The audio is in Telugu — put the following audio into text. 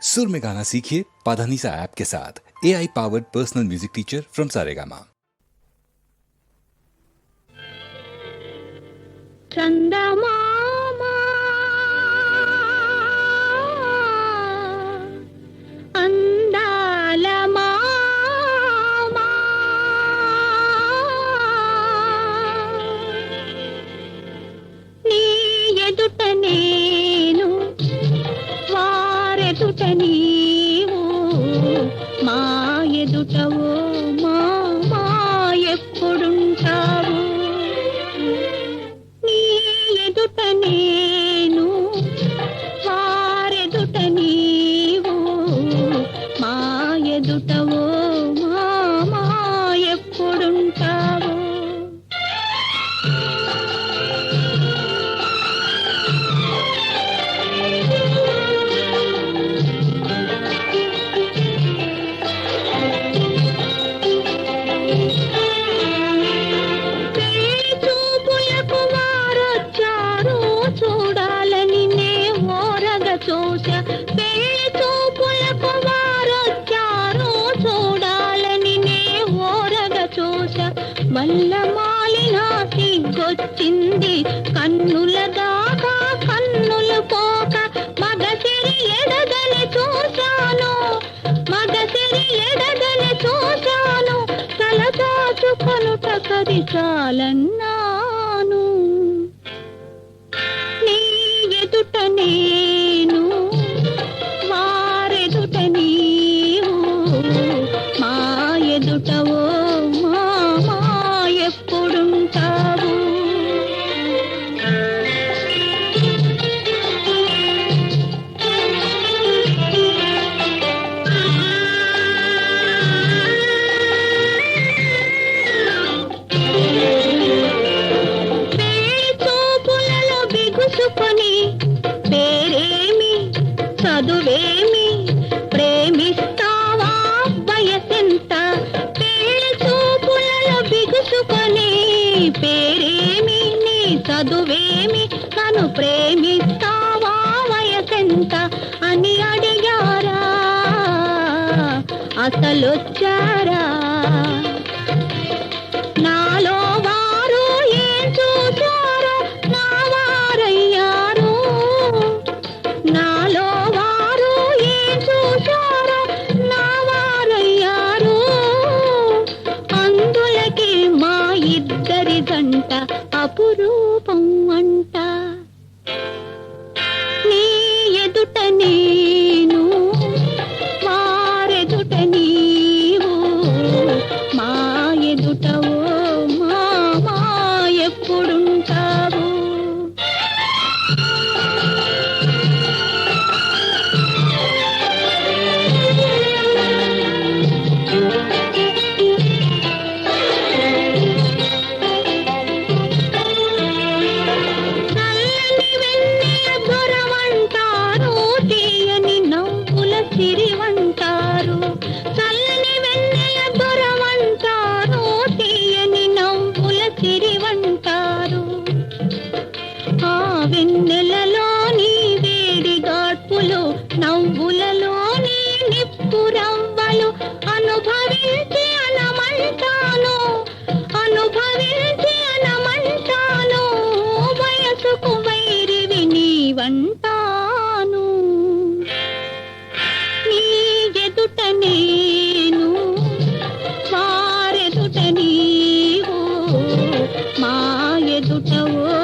सुर में गाना सीखिए पाधानीसा ऐप के साथ। AI powered personal music teacher from Saregama. చందమామా అందాల మామా నీ ఎదుట నేను వారెదుట నీవు మా ఎదుట ఓ మామా ఎప్పుడుంటావు ఎదుట నేను వారెదుట నీవు మా ఎదుట ఓ మామా ఎప్పుడుంటావు చూడాలని నే ఓరగా చూసా పెళ్లి చూపులకు వారొచ్చారు చూడాలని నే ఓరగా చూసా వల్ల మాలిన సిగ్గొచ్చింది కన్నుల దాకా కన్నులు పోక మగసిరి ఎడదని చూశాను మగసిరి ఎడదని చూశాను తల దాచుకొనుట కది చాలన్నాను ఎదుట నేను వారెదుట నీవు మా ఎదుట ఓ మామా ఎప్పుడుంటావు బిగుసుకొని పేరేమి చదువేమి ప్రేమిస్తావా వయసెంత పెళ్లి చూపులలో బిగుసుకొని పేరేమి నీ చదువేమి నన్ను ప్రేమిస్తావా వయసెంత అని అడిగారా అసలొచ్చారా నాలో వారు ఏం చూశారో నా వారయ్యారు నాలో వారు ఏం చూశారో నా వారయ్యారు అందులకి మా ఇద్దరి గంట అపురూపం అంట నీ ఎదుట నేను వారెదుట నీవు మా ఎదుట ఓ మామా ఎప్పుడుంటావు చల్లని వెన్నెల దొరవంటారు తీయని నవ్వుల సిరివంటారు చల్లని వెన్నెల దొరవంటారు తీయని నవ్వుల సిరివంటారు ఆ వెన్నెలలోని వేడి గాడ్పులు నవ్వులలోని నిప్పురవ్వలు అనుభవించి అనమంటాను అనుభవించి అనమంటాను వయసుకు వైరివి నీవంటాను నీ ఎదుట నేను వారెదుట నీవు మా ఎదుట ఓ